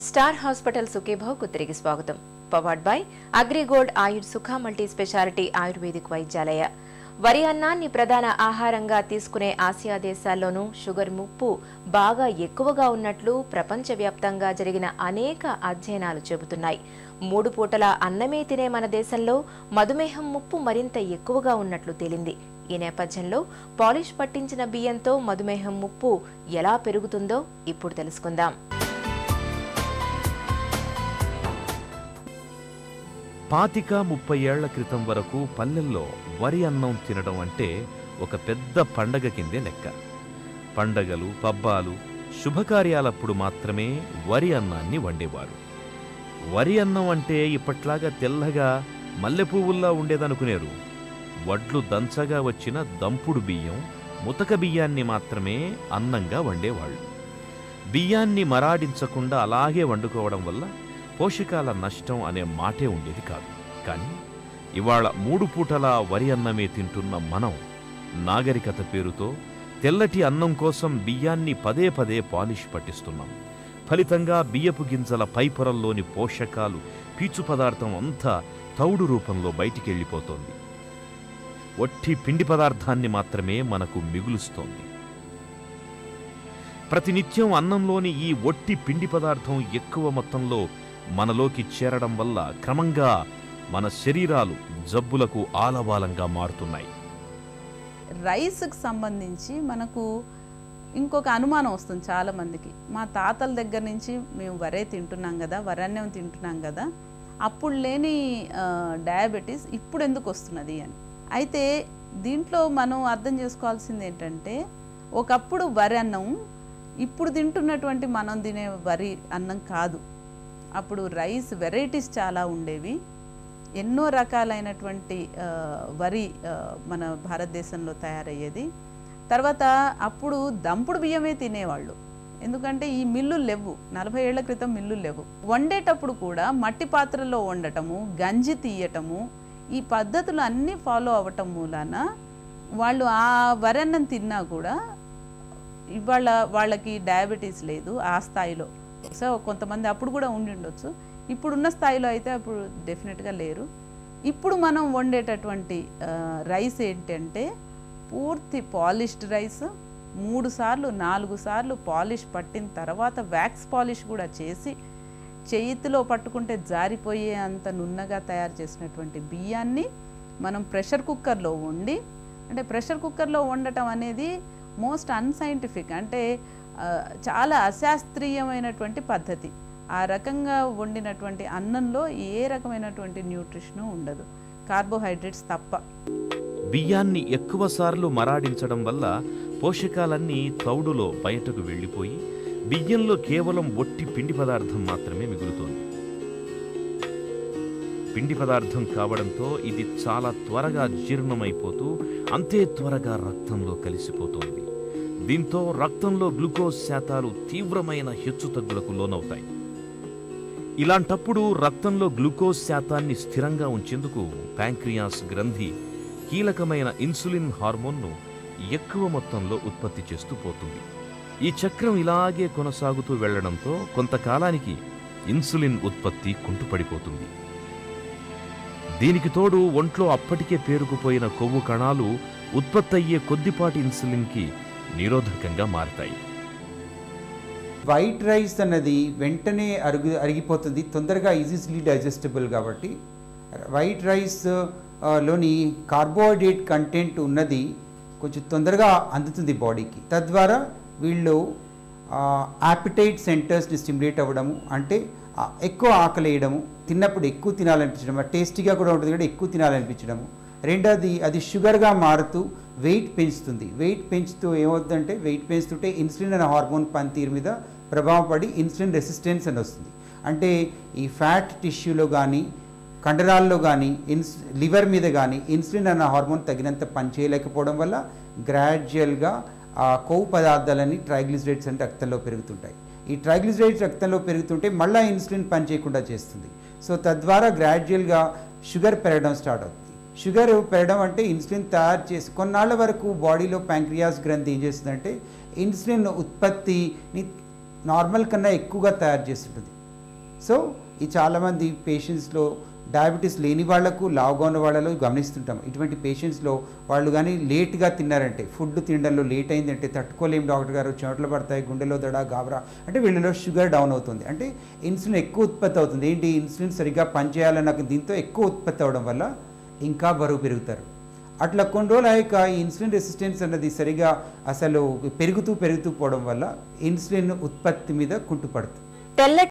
Star hospital సుఖీభావ్కు తిరిగి స్వాగతం. Powered by AgriGold ఆయుర్ సుఖ మల్టీ స్పెషాలిటీ ఆయుర్వేదిక్ వైద్యాలయ. వరి అన్నాన్ని ప్రధాన ఆహారంగా తీసుకునే ఆసియా దేశాల్లోనూ షుగర్ ముప్పు బాగా ఎక్కువగా ఉన్నట్లు ప్రపంచవ్యాప్తంగా జరిగిన అనేక అధ్యయనాలు చెబుతున్నాయి. 3 పూటల అన్నమే తినే మన దేశంలో మధుమేహం ముప్పు మరింత ఎక్కువగా ఉన్నట్లు తేలింది. ఈ నేపథ్యంలో పాలిష్ పట్టించిన బియ్యంతో మధుమేహం ముప్పు ఎలా పెరుగుతుందో ఇప్పుడు తెలుసుకుందాం. 25-30 ఏళ్ల క్రితం వరకు పల్లెల్లో వరి అన్నం తినడం అంటే ఒక పెద్ద పండగ కిందే లెక్క. పండగలు, పబ్బాలు, శుభకార్యాలప్పుడు మాత్రమే వరి అన్నాన్ని వండేవారు. వరి అన్నం అంటే ఇప్పట్లాగా తెల్లగా మల్లెపువ్వుల్లా ఉండేదనుకునేరు. వడ్లు దంచగా వచ్చిన దంపుడు బియ్యం, ముతక బియ్యాన్ని మాత్రమే అన్నంగా వండేవాళ్ళు. బియ్యాన్ని మరాడించకుండా అలాగే వండుకోవడం వల్ల పోషకాల నష్టం అనే మాటే ఉండేది కాదు. కానీ ఇవాళ 3 పూటలా వరి అన్నమే తింటున్న మనం నాగరికత పేరుతో తెల్లటి అన్నం కోసం బియ్యాన్ని పదే పదే పాలిష్ పట్టిస్తున్నాం. ఫలితంగా బియ్యపు గింజల పైపొరల్లోని పోషకాలు, పీచు పదార్థం అంతా తౌడు రూపంలో బయటికెళ్ళిపోతోంది. ఒట్టి పిండి పదార్థాన్ని మాత్రమే మనకు మిగులుస్తోంది. ప్రతినిత్యం అన్నంలోని ఈ ఒట్టి పిండి పదార్థం ఎక్కువ మొత్తంలో మనలోకి చేరడం వల్ల క్రమంగా మన శరీరాలు జబ్బులకు ఆలవాలంగా మారుతున్నాయి. రైస్కి సంబంధించి మనకు ఇంకొక అనుమానం వస్తుంది చాలామందికి. మా తాతల దగ్గర నుంచి మేము వరే తింటున్నాం కదా, వరన్నం తింటున్నాం కదా, అప్పుడు లేని డయాబెటీస్ ఇప్పుడు ఎందుకు వస్తున్నది అని. అయితే దీంట్లో మనం అర్థం చేసుకోవాల్సింది ఏంటంటే, ఒకప్పుడు వరి అన్నం ఇప్పుడు తింటున్నటువంటి మనం తినే వరి అన్నం కాదు. అప్పుడు రైస్ వెరైటీస్ చాలా ఉండేవి. ఎన్నో రకాలైనటువంటి వరి మన భారతదేశంలో తయారయ్యేది. తర్వాత అప్పుడు దంపుడు బియ్యమే తినేవాళ్ళు. ఎందుకంటే ఈ మిల్లులు లేవు, 40 ఏళ్ల క్రితం మిల్లులు లేవు. వండేటప్పుడు కూడా మట్టి పాత్రలో వండటము, గంజి తీయటము, ఈ పద్ధతులు అన్నీ ఫాలో అవ్వటం మూలాన వాళ్ళు ఆ వరన్నం తిన్నా కూడా ఇవాళ వాళ్ళకి డయాబెటీస్ లేదు ఆ స్థాయిలో. సో కొంతమంది అప్పుడు కూడా ఉండి ఉండొచ్చు, ఇప్పుడున్న స్థాయిలో అయితే అప్పుడు డెఫినెట్గా లేరు. ఇప్పుడు మనం వండేటటువంటి రైస్ ఏంటంటే పూర్తి పాలిష్డ్ రైస్. 3 సార్లు 4 సార్లు పాలిష్ పట్టిన తర్వాత వ్యాక్స్ పాలిష్ కూడా చేసి చేతిలో పట్టుకుంటే జారిపోయే అంత నున్నగా తయారు చేసినటువంటి బియ్యాన్ని మనం ప్రెషర్ కుక్కర్లో వండి, అంటే ప్రెషర్ కుక్కర్లో వండటం అనేది మోస్ట్ అన్సైంటిఫిక్, అంటే చాలా అశాస్త్రీయమైనటువంటి పద్ధతి. ఆ రకంగా వండినటువంటి అన్నంలో ఏ రకమైనటువంటి న్యూట్రిషన్ ఉండదు, కార్బోహైడ్రేట్స్ తప్ప. బియ్యాన్ని ఎక్కువ సార్లు మరాడించడం వల్ల పోషకాలన్నీ తౌడులో బయటకు వెళ్ళిపోయి బియ్యంలో కేవలం ఒట్టి పిండి పదార్థం మాత్రమే మిగులుతోంది. పిండి పదార్థం కావడంతో ఇది చాలా త్వరగా జీర్ణమైపోతూ అంతే త్వరగా రక్తంలో కలిసిపోతోంది. దీంతో రక్తంలో గ్లూకోజ్ శాతాలు తీవ్రమైన హెచ్చుతగ్గులకు లోనవుతాయి. ఇలాంటప్పుడు రక్తంలో గ్లూకోజ్ శాతాన్ని స్థిరంగా ఉంచేందుకు ప్యాంక్రియాస్ గ్రంథి కీలకమైన ఇన్సులిన్ హార్మోన్ను ఎక్కువ మొత్తంలో ఉత్పత్తి చేస్తూ పోతుంది. ఈ చక్రం ఇలాగే కొనసాగుతూ వెళ్లడంతో కొంతకాలానికి ఇన్సులిన్ ఉత్పత్తి కుంటుపడిపోతుంది. దీనికి తోడు ఒంట్లో అప్పటికే పేరుకుపోయిన కొవ్వు కణాలు ఉత్పత్తి అయ్యే కొద్దిపాటి ఇన్సులిన్కి నిరోధకంగా మారతాయి. వైట్ రైస్ అన్నది వెంటనే అరిగిపోతుంది, తొందరగా ఈజీలీ డైజెస్టబుల్. కాబట్టి వైట్ రైస్ లోని కార్బోహైడ్రేట్ కంటెంట్ ఉన్నది కొంచెం తొందరగా అందుతుంది బాడీకి. తద్వారా వీళ్ళు యాపిటైట్ సెంటర్స్ని స్టిమ్యులేట్ అవ్వడము, అంటే ఎక్కువ ఆకలి వేయడము, తిన్నప్పుడు ఎక్కువ తినాలనిపించడం, టేస్టీగా కూడా ఉంటుంది కూడా ఎక్కువ తినాలనిపించడము. రెండోది అది షుగర్గా మారుతూ వెయిట్ పెంచుతుంది. వెయిట్ పెంచుతూ ఏమవుతుందంటే, వెయిట్ పెంచుతుంటే ఇన్సులిన్ అనే హార్మోన్ పనితీరు మీద ప్రభావం పడి ఇన్సులిన్ రెసిస్టెన్స్ అని వస్తుంది. అంటే ఈ ఫ్యాట్ టిష్యూలో కానీ కండరాల్లో కానీ లివర్ మీద కానీ ఇన్సులిన్ అన్న హార్మోన్ తగినంత పనిచేయలేకపోవడం వల్ల గ్రాడ్యువల్గా ఆ కొవ్వు పదార్థాలన్నీ ట్రైగ్లిజరైడ్స్ అంటే రక్తంలో పెరుగుతుంటాయి. ఈ ట్రైగ్లిజరైడ్స్ రక్తంలో పెరుగుతుంటే మళ్ళీ ఇన్సులిన్ పనిచేయకుండా చేస్తుంది. సో తద్వారా గ్రాడ్యువల్గా షుగర్ పెరగడం స్టార్ట్ అవుతుంది. షుగర్ పెరగడం అంటే ఇన్సులిన్ తయారు చేసి కొన్నాళ్ళ వరకు బాడీలో ప్యాంక్రియాస్ గ్రంథి ఏం చేస్తుందంటే ఇన్సులిన్ ఉత్పత్తిని నార్మల్ కన్నా ఎక్కువగా తయారు చేస్తుంటుంది. సో ఈ చాలామంది పేషెంట్స్లో డయాబెటీస్ లేని వాళ్లకు లావుగా ఉన్న వాళ్ళలో గమనిస్తుంటాం. ఇటువంటి పేషెంట్స్లో వాళ్ళు కానీ లేట్గా తిన్నారంటే, ఫుడ్ తినడంలో లేట్ అయిందంటే తట్టుకోలేం డాక్టర్ గారు, చెమటలు పడతాయి, గుండెలో దడ, గాబరా, అంటే వీళ్ళలో షుగర్ డౌన్ అవుతుంది. అంటే ఇన్సులిన్ ఎక్కువ ఉత్పత్తి అవుతుంది. ఏంటి, ఇన్సులిన్ సరిగ్గా పనిచేయాలన్న దీంతో ఎక్కువ ఉత్పత్తి అవడం వల్ల ఇంకా బరువు పెరుగుతారు. అట్లా కొన్ని రోజులు అయ్యాక ఈ ఇన్సులిన్ రెసిస్టెన్స్ అన్నది సరిగా అసలు పెరుగుతూ పోవడం వల్ల ఇన్సులిన్ ఉత్పత్తి మీద కుంటుపడుతుంది.